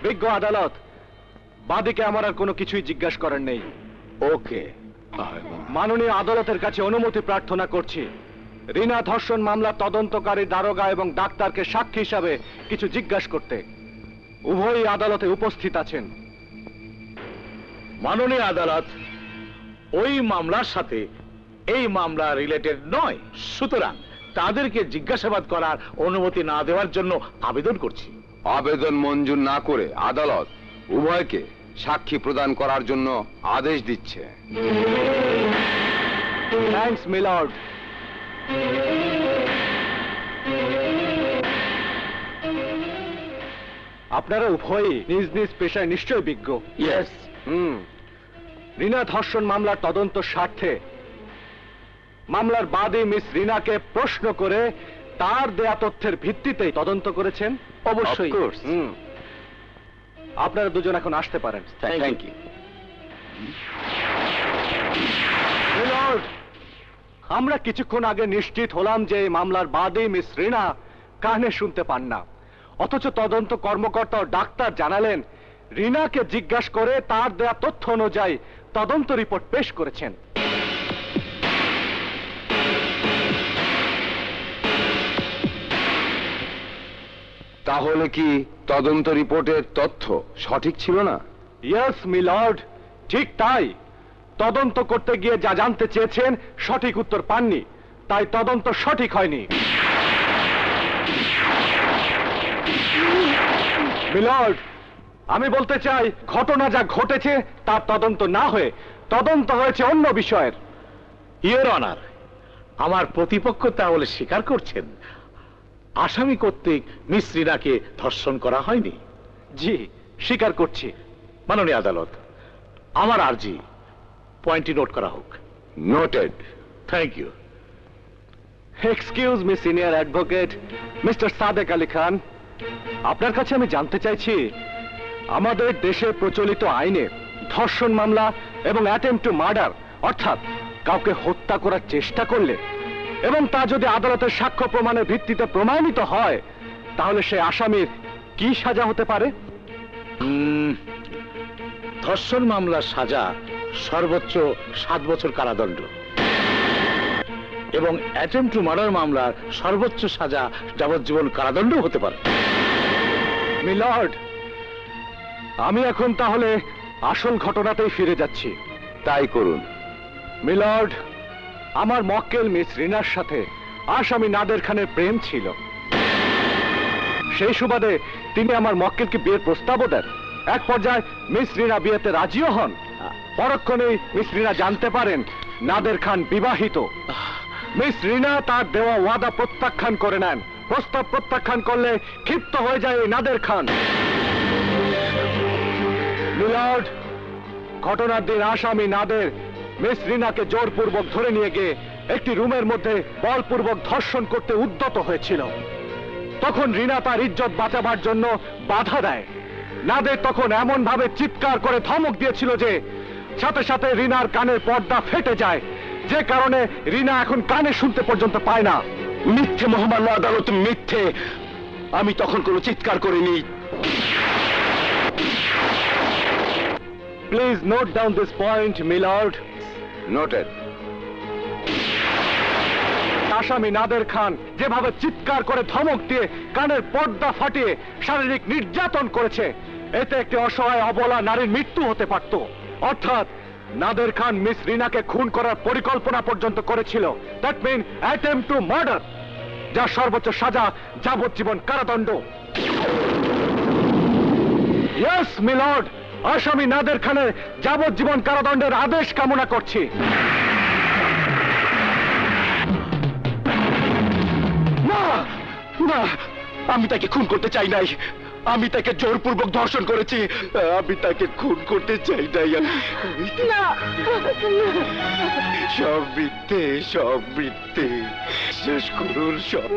বিজ্ঞ আদালত, বাদীকে আমার আর কোনো কিছুই জিজ্ঞাসা করার নেই। ওকে, মাননীয় আদালতের কাছে অনুমতি প্রার্থনা করছি রিনা ধর্ষণ মামলার তদন্তকারী দারোগা এবং ডাক্তারকে সাক্ষী হিসাবে কিছু জিজ্ঞাসা করতে। উভয়ই আদালতে উপস্থিত আছেন। মাননীয় আদালত, ওই মামলার সাথে এই মামলা রিলেটেড নয়, সুতরাং তাদেরকে জিজ্ঞাসাবাদ করার অনুমতি না দেওয়ার জন্য আবেদন করছি। আবেদন মঞ্জুর না করে আদালত উভয়কে সাক্ষী প্রদান করার জন্য আদেশ দিচ্ছে। Thanks milord. আপনারা উভয়ই নিজ নিজ পেশায় নিশ্চয় বিজ্ঞ। ইয়েস। রিনা ধর্ষণ মামলার তদন্ত স্বার্থে মামলার বাদী মিস রিনাকে প্রশ্ন করে তার দেয়া তথ্যের ভিত্তিতেই তদন্ত করেছেন। অবশ্যই। আপনারা দুজন এখন আসতে পারেন। Thank you. মিলর্ড, আমরা কিছুক্ষণ আগে নিশ্চিত হলাম যে এই মামলার বাদী মিস রিনা কানে শুনতে পান না, অথচ তদন্ত কর্মকর্তা ও ডাক্তার জানালেন রিনাকে জিজ্ঞাসা করে তার দেয়া তথ্য অনুযায়ী তদন্ত রিপোর্ট পেশ করেছেন। তাহলে কি তদন্ত রিপোর্টের তথ্য সঠিক ছিল না? ইয়েস মিলর্ড, ঠিক তাই। তদন্ত করতে গিয়ে যা জানতে চেয়েছেন সঠিক উত্তর পাননি, তাই তদন্ত সঠিক হয়নি। মিলর্ড, আমি বলতে চাই ঘটনা যা ঘটেছে তার তদন্ত না হয়ে তদন্ত হয়েছে অন্য বিষয়ের। ইয়োর অনার, আমার প্রতিপক্ষ তাহলে স্বীকার করছেন আসামি কর্তৃক মিস রিনাকে ধর্ষণ করা হয়নি? জি, স্বীকার করছি। মাননীয় আদালত, আমার আর্জি পয়েন্টটি নোট করা হোক। Noted. Thank you. Excuse me senior advocate mister Sadek Ali Khan, আপনার কাছে আমি জানতে চাইছি আমাদের দেশে প্রচলিত আইনে ধর্ষণ মামলা এবং অ্যাটেম্পট টু মার্ডার অর্থাৎ কাউকে হত্যা করার চেষ্টা করলে এবং তা যদি আদালতের সাক্ষ্য প্রমাণের ভিত্তিতে প্রমাণিত হয় তাহলে সে আসামির কি সাজা হতে পারে? ধর্ষণ মামলার সাজা সর্বোচ্চ 7 বছর কারাদণ্ড এবং অ্যাটেম্পট টু মার্ডার মামলার সর্বোচ্চ সাজা যাবজ্জীবন কারাদণ্ড হতে পারে। মিলর্ড, আমি এখন তাহলে আসল ঘটনাতেই ফিরে যাচ্ছি। তাই করুন। মিলর্ড, আমার মক্কেল মিস রিনার সাথে আসামি নাদের খানের প্রেম ছিল। সেই সুবাদে তিনি আমার মক্কেলকে বিয়ের প্রস্তাবও দেন। এক পর্যায়ে মিস রিনা বিয়েতে রাজিও হন। পরক্ষণেই মিস রিনা জানতে পারেন নাদের খান বিবাহিত। মিস রিনা তার দেওয়া ওয়াদা প্রত্যাখ্যান করে নেন। প্রস্তাব প্রত্যাখ্যান করলে ক্ষিপ্ত হয়ে যায় নাদের খান। মিলর্ড, ঘটনার দিন আসামি নাদের মিস রিনাকে জোরপূর্বক ধরে নিয়ে গিয়ে একটি রুমের মধ্যে বলপূর্বক ধর্ষণ করতে উদ্যত হয়েছিল। তখন রিনা তার ইজ্জত বাঁচাবার জন্য বাধা দেয়। নাদের তখন এমন ভাবে চিৎকার করে ধমক দিয়েছিল যে সাথে সাথে রিনার কানের পর্দা ফেটে যায়, যে কারণে রিনা এখন কানে শুনতে পর্যন্ত পায় না। মিথ্যে মহামান্য আদালত, মিথ্যে। আমি তখন কোনো চিৎকার করিনি। Please note down this point milord. Noted. আসামি নাদের খান যেভাবে চিৎকার করে ধমক দিয়ে কানের পর্দা ফাটিয়ে শারীরিক নির্যাতন করেছে, এতে একটি অসহায় অবলা নারীর মৃত্যু হতে পারত। অর্থাৎ নাদের খান মিস রিনাকে খুন করার পরিকল্পনা পর্যন্ত করেছিল। That mean attempt to murder, যার সর্বোচ্চ সাজা যাবজ্জীবন কারাদণ্ড। ইয়েস মিলর্ড, আসামি নাদের খানের যাবজ্জীবন কারাদণ্ডের আদেশ কামনা করছি। না না, আমি তাকে খুন করতে চাই নাই। আমি তাকে জোরপূর্বক ধর্ষণ করেছি। আমি তাকে খুন করতে চাই নাই। না, সব মিথ্যে, সব মিথ্যে। শেষ করুন সব।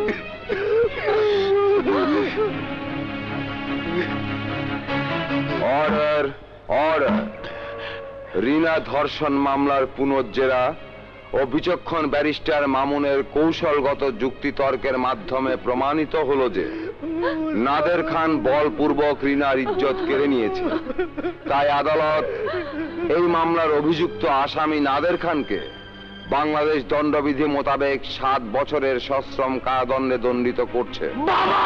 Order, order. রিনা ধর্ষণ মামলার পুনর্জেরা ও বিচক্ষণ ব্যারিস্টার মামুনের কৌশলগত যুক্তিতর্কের মাধ্যমে প্রমাণিত হলো যে নাদের খান বলপূর্বক রিনার ইজ্জত কেড়ে নিয়েছে। তাই আদালত এই মামলার অভিযুক্ত আসামি নাদের খানকে বাংলাদেশ দণ্ডবিধি মোতাবেক 7 বছরের সশ্রম কারাদণ্ডে দণ্ডিত করছে। বাবা!